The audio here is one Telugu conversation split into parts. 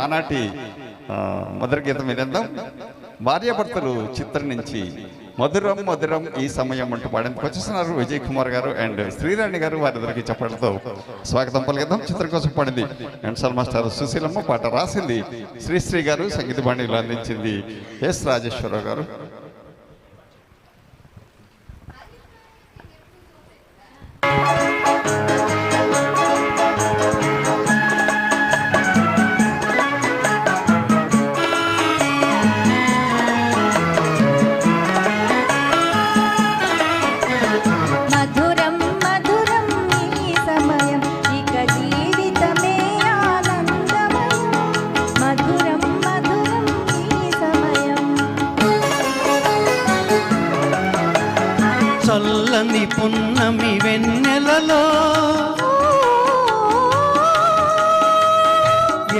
ఆనాటి మొదటి గీతం వినేద్దాం. భార్యాభర్తలు చిత్రం నుంచి మధురం మధురం ఈ సమయం అంటూ పాడేందుకు వచ్చేస్తున్నారు విజయ్ కుమార్ గారు అండ్ శ్రీరాణి గారు. వారిద్దరికి చెప్పడంతో స్వాగతం పలికిద్దాం. చిత్రం కోసం పాడింది ఎన్సాల్ మాస్టర్ సుశీలమ్మ, పాట రాసింది శ్రీశ్రీ గారు, సంగీత బాణీలు అందించింది ఎస్ రాజేశ్వరరావు గారు. చల్లని పున్నమి వెన్నెలలో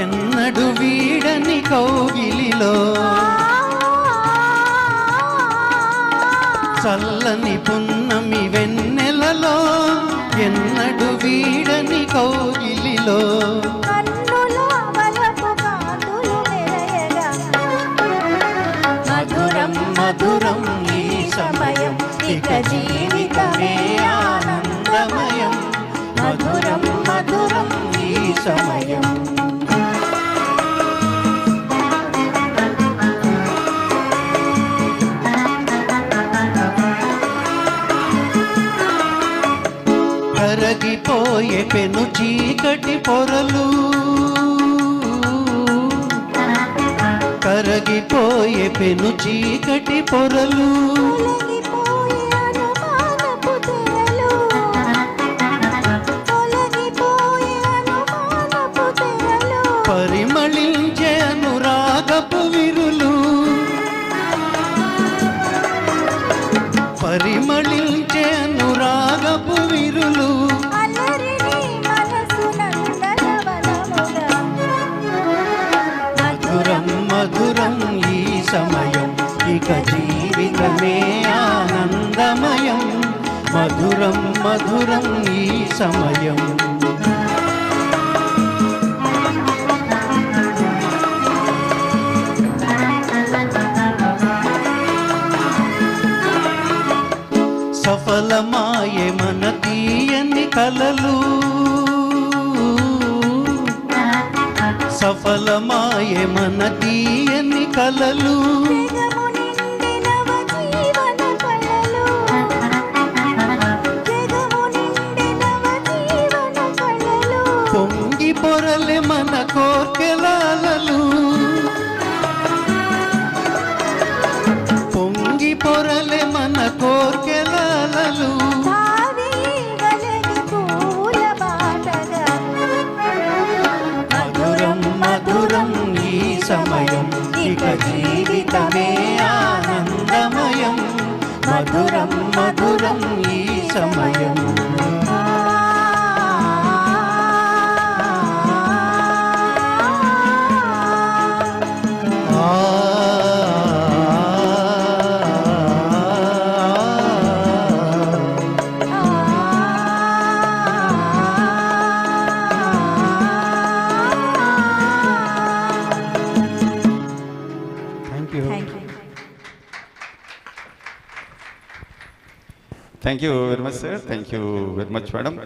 ఎన్నడు వీడని కౌగిలిలో, చల్లని పున్నమి వెన్నెలలో ఎన్నడు వీడని కౌగిలిలో, మధురం మధురం ఈ సమయం ఇక జీవితమే ఆనందమయం. మధురం మధురం ఈ సమయం. కరగిపోయే పెను చీకటి పొరలు, కరగిపోయే పెను చీకటి పొరలు, పరిమళించే అనురాగపు విరులు, పరిమళించే అనురాగపు విరులు, మధురం మధురం ఈ సమయం ఇక జీవితమే ఆనందమయం. మధురం మధురం ఈ సమయం. సఫలమాయే మన తీయని కలలు, సఫలమాయే మన తీయని కలలు, పొంగి పొరలే మన కోర్కెలాలలు, పొంగి పొరలే మన కోర్కెలాలలు, మధురం మధురం ఈ సమయం ఇక జీవితమే ఆనందమయం. మధురం మధురం ఈ సమయం. Thank you very much, sir. Thank you very much, madam.